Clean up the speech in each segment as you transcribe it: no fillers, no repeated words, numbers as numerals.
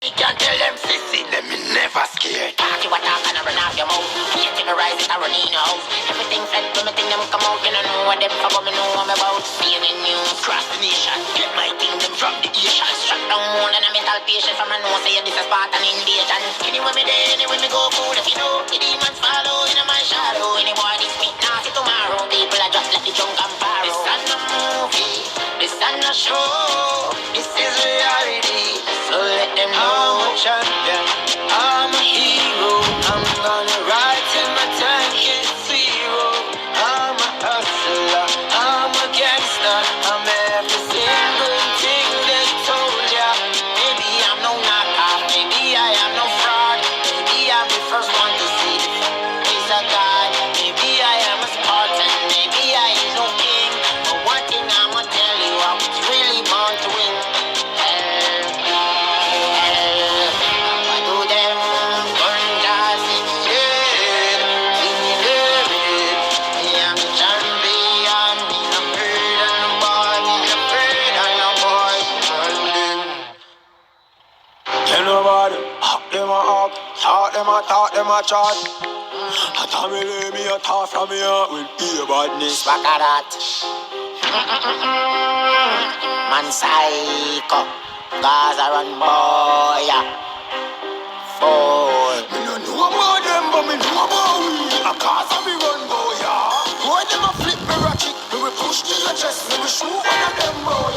You can't tell them sissy, them me never scared. Talk you a talk and I run off your mouth. Can't take a rise, it's a run in your house. Everything fed when me think them come out. You don't know what them for, but me know what I'm about. Being in news, cross the nation. Get my thing, them from the Asian. Struck down more than a mental patient. From a know say this is part an invasion. Anywhere me there, anywhere me go, food if you know. The demons follow in my shadow. Any boy this week, now see tomorrow. People are just like the drunk and pharaoh. This ain't a movie, this ain't a show. This is reality. So let them know I'm a champion, I'm a hero. I'm gonna ride till my tank is zero. I'm a hustler, I'm a gangster. I'm every single thing they told ya. Maybe I'm no knockoff, maybe I am no fraud. Maybe I'm the first one to see the face of God. Maybe I am a Spartan, maybe I ain't no king. But one thing I'ma tell you, I was really born to win. Talk them a chat. I tell me let me a talk from here with ear badness. Back at that. Man psycho, Gaza run boy. Fool. Me no know about them, but me know about we. A Gaza me run boy. Boy them a flip me ratchet. Me we push to your chest. Me we shoot one of them boy.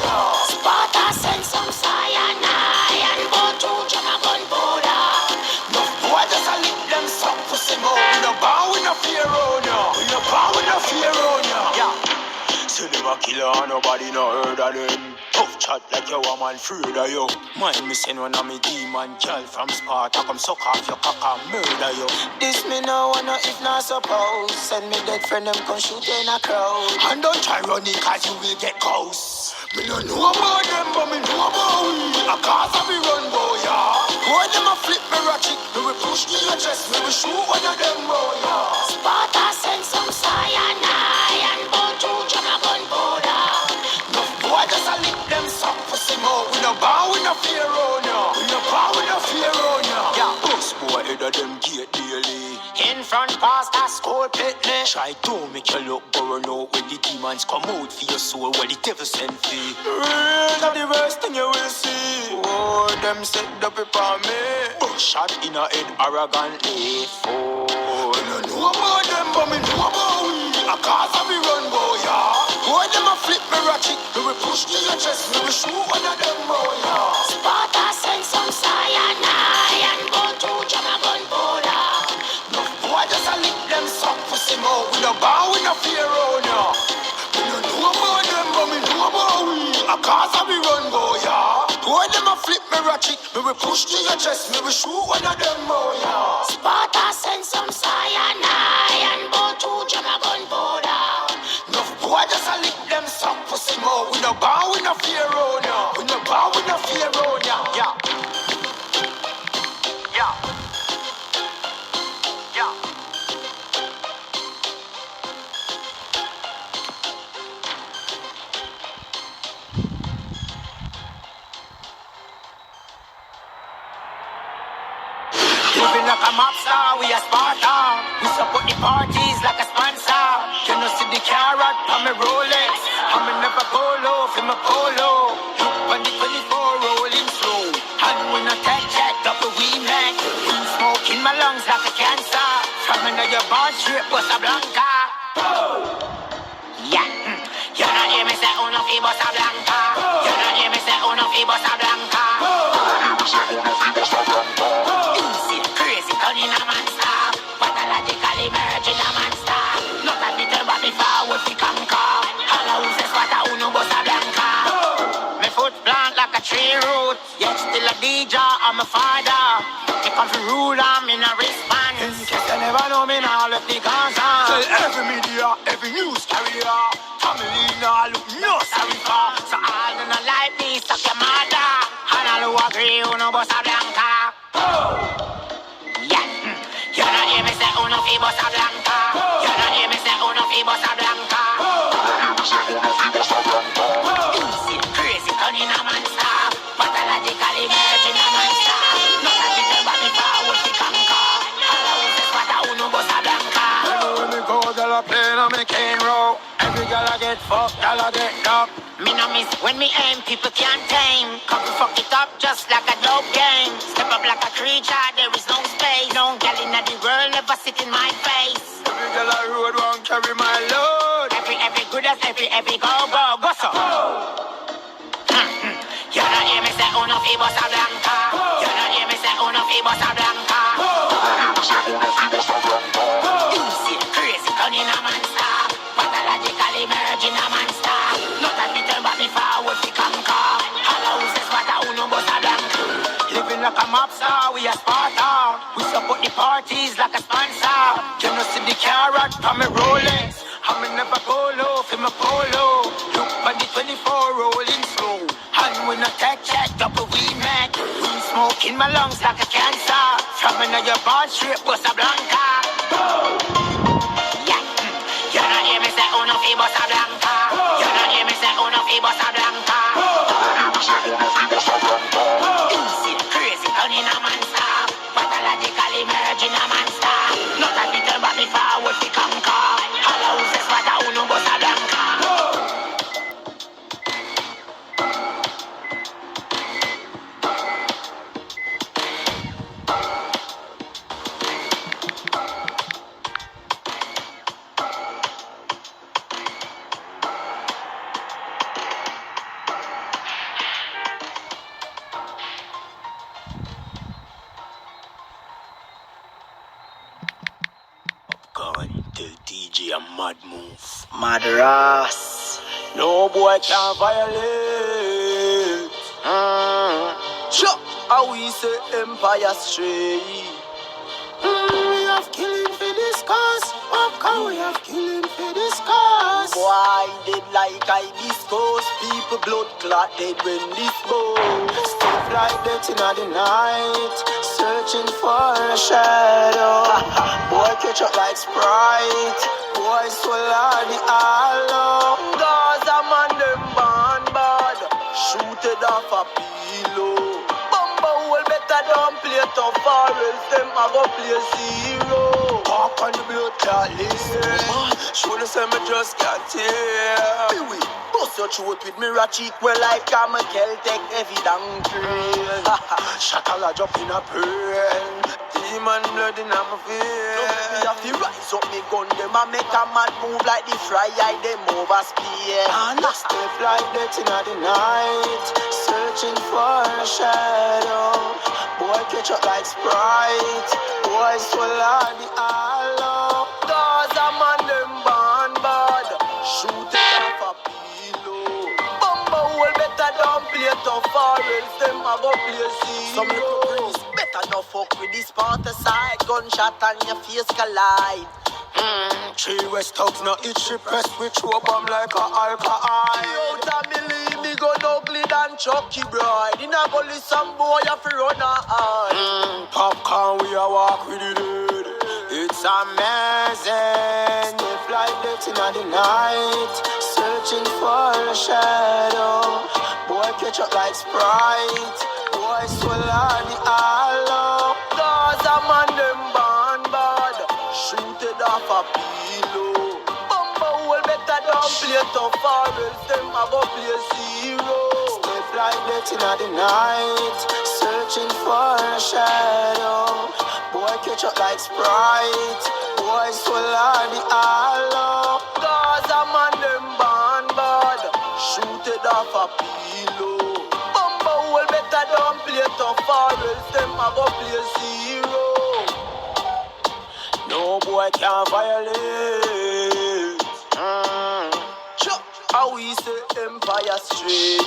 Sparta send some cyanide and go to Jama gun border. Boy, just a lick them suck pussy more. We no bow, we no fear on ya. We no bow, we no fear on ya. Yeah. See them a killer and nobody no heard of them. Tough chat like your woman afraid of you. Mind me send one of me demon girl from Sparta. Come suck off your cock and murder you. This me no wanna if not suppose. Send me dead friend them come shoot in a crowd. And don't try running cause you will get ghosts. Me no know about them but me know about we. A cause of me run boy yeah. Boy them a flip me ratchet. Me we push to your chest. Me we shoot one of them boy yeah. Sparta send some cyanide and go to Jama gun border. No boy just a lick them suck pussy more. We no bow, we no fear on ya. We no bow, we no fear on ya. Yeah, books boy head of them gate daily. In front past that school pitney. Try to make you look burn out when the demons come out for your soul. What the devil send for. Real not the worst thing you will see. Oh, them set the people on me. Shot in a head arrogantly. Fool. We no know about them but me know about we. A cause of me run boy yeah. Boy them a flip me ratchet. Me we push to your chest. Me we shoot one of them boy yeah. Sparta send some cyanide and go to Jama gun border. No boy just a lick them suck pussy more. We no bow, we no fear on ya. We no know about them but me know about we. A cause of me run boy yeah. Boy them a flip me ratchet. Me we push to your chest. Me we shoot one of them boy yeah. Sparta send some cyanide and go to Jama gun border. No boy just a lick them suck pussy more. We no bow, we no fear on ya. We no bow, we no fear on ya. Yeah. Yeah. Yeah. Living like a mob star, we a Sparta. We support the parties like a sponsor. You know see the carrot on me Rolex. I'm never go low for my polo. Look on the 24 rolling slow. And we no take check up a wee man. Smoke in my lungs like a cancer. From another bar straight Bossa Blanca. Yeah, you don't hear me say uno fi Bossa Blanca. You don't hear me say uno fi Bossa Blanca. Crazy turning a monster. Pathologically merging a monster. Not a little but before we fi conquer. All who says what a uno Bossa Blanca. Me foot plant like a tree root. Yet still a DJ, I'm a father. Me come fi rule, I'm in a wristband. In case you never know me now, let the guns on. Tell every media, every news carrier. Family now look no sorry for. So all who no like me, suck your mother. And all who agree, uno Bossa Blanca. Yeah, you don't hear me say uno fi Bossa Blanca. You don't hear me say uno fi Bossa Blanca. Insane, crazy, turning a monster. Pathologically merging a monster. on me cane row. Every girl I get fucked, girl I get knocked. Me no miss when me aim, people can't tame. Come to fuck it up just like a dope game. Step up like a creature, there is no space. No gal in the world never sit in my face. Every girl I road won't carry my load. Every good as every go so. You don't hear me say uno fi bossa blanca. You don't hear me say uno fi bossa blanca. You see crazy gun in a monster. Pathologically merging a monster. Not a bit but me forward fi conquer. Hello, says what a uno bossa blanca. Living like a mob star, we a Sparta. We support the parties like a sponsor. You know see the carrot from me Rolex. I me never go low for my polo. Look on the 24 rolling slow. And when I take check, double we make. We smoke in my lungs like a cancer. From another bond straight, Bossa Blanca. Yeah, you don't hear me say uno fi bossa blanca. You don't hear me say uno fi bossa blanca. You see crazy gun in a monster. Pathologically merging a monster. Not a bit but me forward fi conquer. Hello, says what a uno bossa blanca. Going to DJ a mad move. Madras. No boy can violate. Chop. How we say Empire Stray. We have killing for this cause. Popcorn, we have killing for this cause. Boy dead like hibiscus. People blood clot dead when this goes. Stuff like that in the night, searching for a shadow. Boy catch up like Sprite. Boy swallow the hollow. Gaza man them born bad. Shoot it off a pillow. Bumba hole better don't play tough or else them a go play zero. Talk on the blood clot listen. Show the same me just can't tell. Peewee, bust your throat with me cheek well like I'm a Celtic heavy donkey. Shot a lodge up in a brain. Demon blood in my No vein. make me have to rise up me gun them and make a man move like the fry eye them over spear. And I step like that in the night, searching for a shadow. Boy catch up like Sprite. Boy swallow the hollow. Gaza man them born bad. Shoot it off a pillow. Bumba hole better don't play tough or else them a go play Some zero. little priest. Better no fuck with this part side. Gunshot and your face collide. Three West Thugs no itchy press. We throw bomb like a alcohol. Out of me leave me gun ugly than Chucky bride. In a gully some boy have to run a hard. Popcorn we a walk with the dead. It's amazing. They fly that in the night, searching for a shadow. Boy catch up like Sprite. Boy swallow the hollow. Gaza man them born bad. Shoot it off a pillow. Bumba hole better don't play tough or else them a go play zero. They fly that in the night, searching for a shadow. Boy catch up like Sprite. Boy swallow the hollow. Gaza man them born bad. Shoot it off a pillow. Bumba hole better don't play tough or else them a go play zero. No boy can violate. Chop. How we say Empire Stray.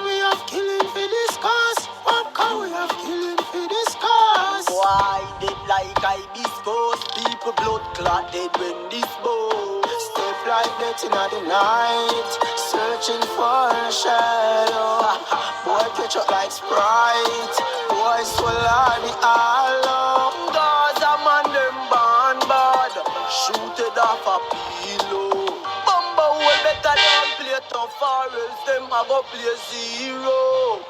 We have killing for this cause. Popcorn, we have killing for this cause. Boy dead like hibiscus. People blood clot dead when this bows. Step like that in the night, searching for a shadow. Boy catch up like Sprite. Boy swallow the hollow. Gaza man them born bad. Shoot it off a pillow. Bumba hole better don't play tough or else them a go play zero.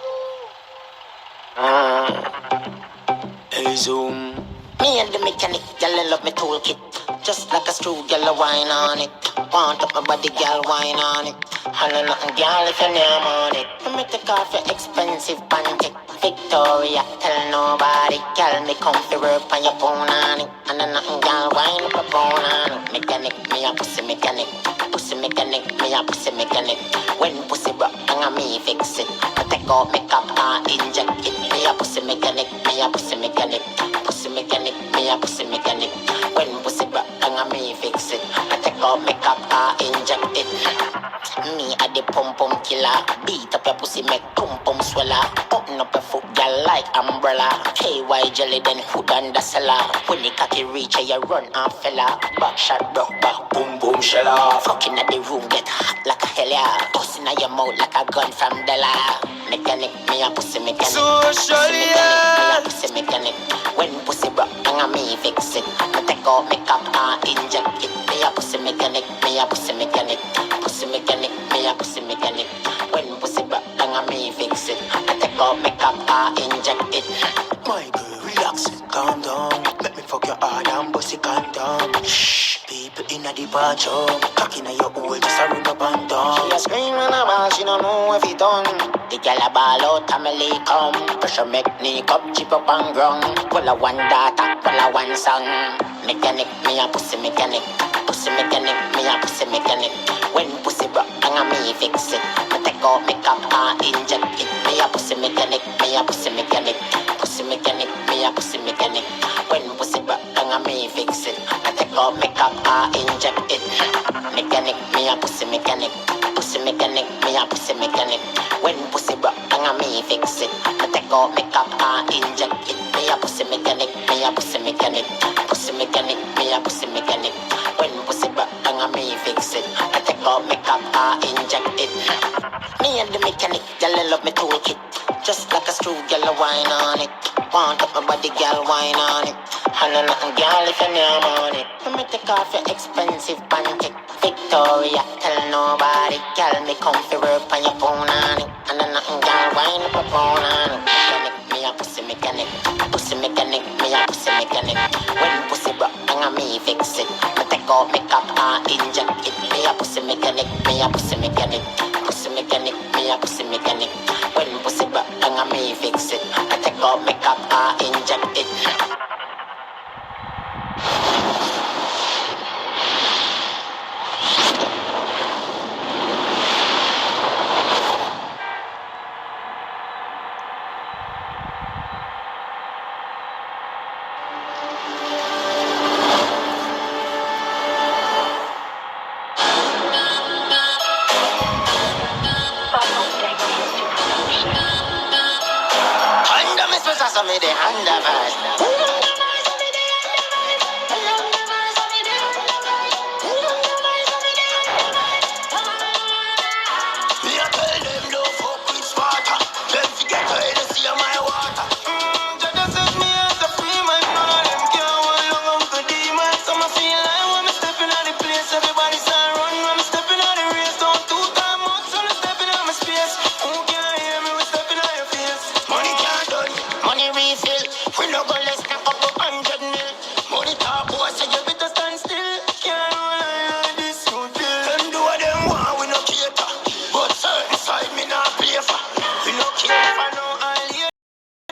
Hey Zoom. Me and the mechanic, girl, I love me toolkit. Just like a screw, girl, a wine on it. Want up my body, girl, wine on it. I know nothing, girl, if your name on it. Let me take off your expensive panty. Victoria, tell nobody. Girl, me come to work on your phone on it. I know nothing, girl, wine up a bone on it. Mechanic, me a pussy mechanic. Pussy mechanic, me a pussy mechanic. When pussy broke, and me fix it. I take out makeup and inject it. Me a pussy mechanic, me a pussy mechanic. Pussy mechanic, me a pussy mechanic. When pussy broke, and me fix it. I take out makeup and inject it. Me a the pum pum killer. Beat up your pussy, make pum pum swallow. Open up your foot, girl, like umbrella. KY jelly, then hood and the cellar. When the cocky reach, you run and fella. Back shot, broke back, boom boom shella. Fucking at the room, get hot like a hell yeah. Pussy in your mouth like a gun from Della. Mechanic, me a pussy mechanic. Socially, Me a pussy mechanic. When pussy broke, and me fix it. I take out makeup and inject it. Me a pussy mechanic, me a pussy mechanic. Pussy mechanic, me a pussy mechanic. When pussy broke, and me fix it. I take out makeup and inject it. my girl, relax, calm down. Let me fuck your hard and bust it condom. Shh, people in a departure. Cocky in your hole, just a run up and down. She a scream and a ball, she don't know if it done. The girl a ball out, family come. Pressure make knee cup, chip up and ground. Pull a one daughter, pull a one son. Mechanic, me a pussy mechanic. Pussy mechanic, me a pussy mechanic. When pussy broke, and me fix it. I take out makeup and inject it. Me a pussy mechanic, me a pussy mechanic. Pussy mechanic, me a pussy mechanic. When pussy broke, and me fix it. I take out makeup and inject it. Mechanic, me a pussy mechanic. Pussy mechanic, me a pussy mechanic. When pussy broke, and me fix it. I take out makeup and inject it. Me a pussy mechanic, me a pussy mechanic. Pussy mechanic, me a pussy mechanic. When pussy broke, and me fix it. I take out makeup and inject it. Me and the mechanic, girl, I love me toolkit. Just like a screw, girl, a wine on it. Want up my body, girl, wine on it. I know nothing, girl, if your name on it. Let me take off your expensive panty. Victoria, tell nobody. Girl, me come to work on your phone on it. I know nothing, girl, wine up a phone on it. Mechanic, me a pussy mechanic. Pussy mechanic, me a pussy mechanic. When pussy broke, and me fix it. I take out makeup and inject it. Me a pussy mechanic, me a pussy mechanic. Pussy mechanic, me a pussy mechanic. When pussy broke, and me fix it. I take out makeup and inject it. Under me, supposed to me the under first.